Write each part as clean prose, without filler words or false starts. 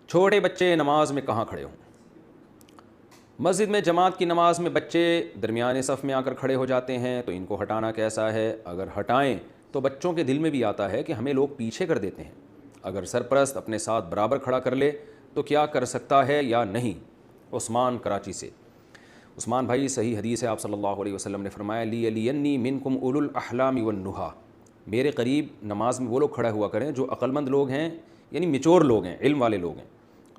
چھوٹے بچے نماز میں کہاں کھڑے ہوں؟ مسجد میں جماعت کی نماز میں بچے درمیانے صف میں آ کر کھڑے ہو جاتے ہیں، تو ان کو ہٹانا کیسا ہے؟ اگر ہٹائیں تو بچوں کے دل میں بھی آتا ہے کہ ہمیں لوگ پیچھے کر دیتے ہیں۔ اگر سرپرست اپنے ساتھ برابر کھڑا کر لے تو کیا کر سکتا ہے یا نہیں؟ عثمان کراچی سے۔ عثمان بھائی، صحیح حدیث ہے، آپ صلی اللہ علیہ وسلم نے فرمایا لیلینی منکم اولو الاحلام والنہا، میرے قریب نماز میں وہ لوگ کھڑا ہوا کریں جو عقل مند لوگ ہیں، یعنی میچور لوگ ہیں، علم والے لوگ ہیں۔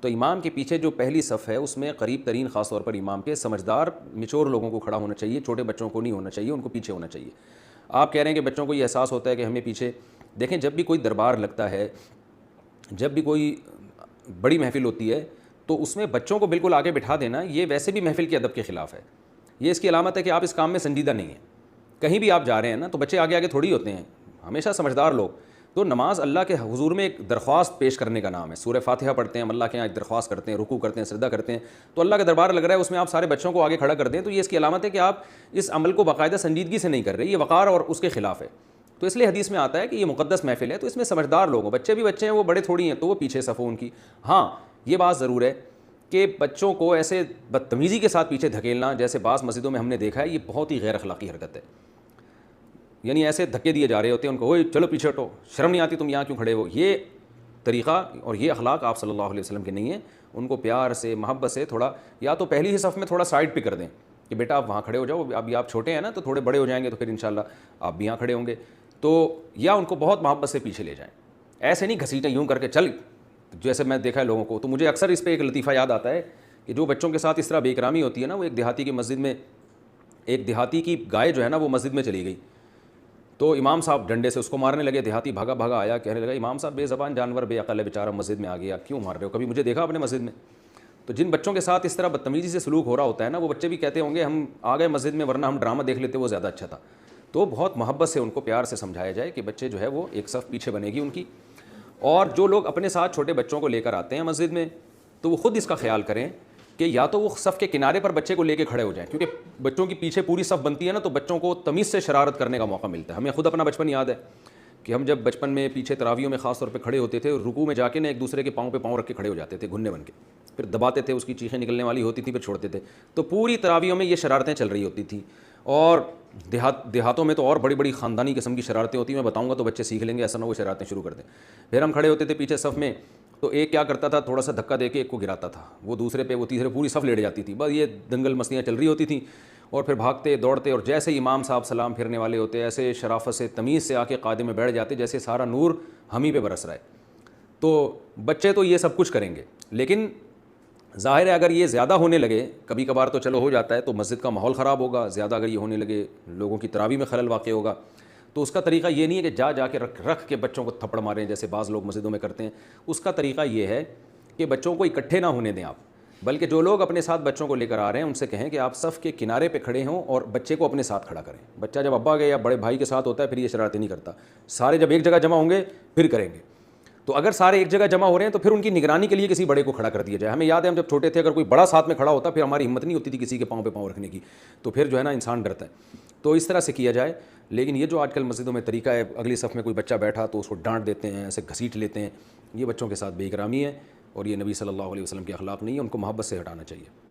تو امام کے پیچھے جو پہلی صف ہے اس میں قریب ترین، خاص طور پر امام کے سمجھدار میچور لوگوں کو کھڑا ہونا چاہیے، چھوٹے بچوں کو نہیں ہونا چاہیے، ان کو پیچھے ہونا چاہیے۔ آپ کہہ رہے ہیں کہ بچوں کو یہ احساس ہوتا ہے کہ ہمیں پیچھے دیکھیں، جب بھی کوئی دربار لگتا ہے، جب بھی کوئی بڑی محفل ہوتی ہے تو اس میں بچوں کو بالکل آگے بٹھا دینا یہ ویسے بھی محفل کے ادب کے خلاف ہے۔ یہ اس کی علامت ہے کہ آپ اس کام میں سنجیدہ نہیں ہیں۔ کہیں بھی آپ جا رہے ہیں نا تو بچے آگے آگے تھوڑی ہوتے ہیں، ہمیشہ سمجھدار لوگ۔ تو نماز اللہ کے حضور میں ایک درخواست پیش کرنے کا نام ہے۔ سورہ فاتحہ پڑھتے ہیں، ہم اللہ کے یہاں ایک درخواست کرتے ہیں، رکوع کرتے ہیں، سجدہ کرتے ہیں، تو اللہ کا دربار لگ رہا ہے، اس میں آپ سارے بچوں کو آگے کھڑا کر دیں تو یہ اس کی علامت ہے کہ آپ اس عمل کو باقاعدہ سنجیدگی سے نہیں کر رہے، یہ وقار اور اس کے خلاف ہے۔ تو اس لیے حدیث میں آتا ہے کہ یہ مقدس محفل ہے، تو اس میں سمجھدار لوگ ہوں، بچے بھی بچے ہیں، وہ بڑے تھوڑی ہیں، تو وہ پیچھے صف ہو ان کی۔ ہاں، یہ بات ضرور ہے کہ بچوں کو ایسے بدتمیزی کے ساتھ پیچھے دھکیلنا، جیسے بعض مسجدوں میں ہم نے دیکھا ہے، یہ بہت ہی غیر اخلاقی حرکت ہے۔ یعنی ایسے دھکے دیے جا رہے ہوتے ہیں ان کو، اوئے چلو پیچھے ہٹو، شرم نہیں آتی تم یہاں کیوں کھڑے ہو؟ یہ طریقہ اور یہ اخلاق آپ صلی اللہ علیہ وسلم کے نہیں ہیں۔ ان کو پیار سے، محبت سے تھوڑا، یا تو پہلی ہی صف میں تھوڑا سائڈ پہ کر دیں کہ بیٹا آپ وہاں کھڑے ہو جاؤ، ابھی آپ چھوٹے ہیں نا، تو تھوڑے بڑے ہو جائیں گے تو پھر انشاءاللہ آپ بھی یہاں کھڑے ہوں گے، تو یا ان کو بہت محبت سے پیچھے لے جائیں، ایسے نہیں گھسیٹیں یوں کر کے چل، جیسے میں دیکھا ہے لوگوں کو۔ تو مجھے اکثر اس پہ ایک لطیفہ یاد آتا ہے کہ جو بچوں کے ساتھ اس طرح بے اکرامی ہوتی ہے نا، وہ ایک دیہاتی کی مسجد میں، ایک دیہاتی کی گائے جو ہے نا وہ مسجد میں چلی گئی، تو امام صاحب ڈنڈے سے اس کو مارنے لگے۔ دیہاتی بھاگا بھاگا آیا، کہنے لگا امام صاحب بے زبان جانور، بے عقل ہے بیچارہ، مسجد میں آ گیا، کیوں مار رہے ہو؟ کبھی مجھے دیکھا آپ نے مسجد میں؟ تو جن بچوں کے ساتھ اس طرح بدتمیزی سے سلوک ہو رہا ہوتا ہے نا، وہ بچے بھی کہتے ہوں گے ہم آ گئے مسجد میں، ورنہ ہم ڈرامہ دیکھ لیتے، وہ زیادہ اچھا تھا۔ تو بہت محبت سے ان کو پیار سے سمجھایا جائے کہ بچے جو ہے وہ ایک صف پیچھے بنے گی ان کی۔ اور جو لوگ اپنے ساتھ چھوٹے بچوں کو لے کر آتے ہیں مسجد میں، تو وہ خود اس کا خیال کریں کہ یا تو وہ صف کے کنارے پر بچے کو لے کے کھڑے ہو جائیں، کیونکہ بچوں کی پیچھے پوری صف بنتی ہے نا، تو بچوں کو تمیز سے شرارت کرنے کا موقع ملتا ہے۔ ہمیں خود اپنا بچپن یاد ہے کہ ہم جب بچپن میں پیچھے تراویوں میں خاص طور پہ کھڑے ہوتے تھے، رکوع میں جا کے نا ایک دوسرے کے پاؤں پہ پاؤں رکھ کے کھڑے ہو جاتے تھے گھننے بن کے، پھر دباتے تھے، اس کی چیخیں نکلنے والی ہوتی تھیں، پھر چھوڑتے تھے۔ تو پوری تراویوں میں یہ شرارتیں چل رہی ہوتی تھیں، اور دیہاتوں میں تو اور بڑی بڑی خاندانی قسم کی شرارتیں ہوتی ہیں، میں بتاؤں گا تو بچے سیکھ لیں گے، ایسا نہ وہ شرارتیں شروع کر دیں۔ پھر ہم کھڑے ہوتے تھے پیچھے صف میں، تو ایک کیا کرتا تھا، تھوڑا سا دھکا دے کے ایک کو گراتا تھا، وہ دوسرے پہ، وہ تیسرے، پوری صف لیٹ جاتی تھی، بس یہ دنگل مستیاں چل رہی ہوتی تھیں۔ اور پھر بھاگتے دوڑتے، اور جیسے امام صاحب سلام پھرنے والے ہوتے، ایسے شرافت سے تمیز سے آ کے قاعدے میں بیٹھ جاتے جیسے سارا نور ہم ہی پہ برس رہا ہے۔ تو بچے تو یہ سب کچھ کریں گے، لیکن ظاہر ہے اگر یہ زیادہ ہونے لگے، کبھی کبھار تو چلو ہو جاتا ہے، تو مسجد کا ماحول خراب ہوگا، زیادہ اگر یہ ہونے لگے لوگوں کی تراویح میں خلل واقع ہوگا۔ تو اس کا طریقہ یہ نہیں ہے کہ جا کے رکھ کے بچوں کو تھپڑ ماریں جیسے بعض لوگ مسجدوں میں کرتے ہیں۔ اس کا طریقہ یہ ہے کہ بچوں کو اکٹھے نہ ہونے دیں آپ، بلکہ جو لوگ اپنے ساتھ بچوں کو لے کر آ رہے ہیں ان سے کہیں کہ آپ صف کے کنارے پہ کھڑے ہوں اور بچے کو اپنے ساتھ کھڑا کریں۔ بچہ جب ابا کے یا بڑے بھائی کے ساتھ ہوتا ہے پھر یہ شرارتیں نہیں کرتا، سارے جب ایک جگہ جمع ہوں گے پھر کریں گے۔ تو اگر سارے ایک جگہ جمع ہو رہے ہیں تو پھر ان کی نگرانی کے لیے کسی بڑے کو کھڑا کر دیا جائے۔ ہمیں یاد ہے ہم جب چھوٹے تھے، اگر کوئی بڑا ساتھ میں کھڑا ہوتا پھر ہماری ہمت نہیں ہوتی تھی کسی کے پاؤں پہ پاؤں رکھنے کی، تو پھر جو ہے نا انسان ڈرتا ہے۔ تو اس طرح سے کیا جائے۔ لیکن یہ جو آج کل مسجدوں میں طریقہ ہے، اگلی صف میں کوئی بچہ بیٹھا تو اس کو ڈانٹ دیتے ہیں، ایسے گھسیٹ لیتے ہیں، یہ بچوں کے ساتھ بے اکرامی ہے، اور یہ نبی صلی اللہ علیہ وسلم کے اخلاق نہیں ہے، ان کو محبت سے ہٹانا چاہیے۔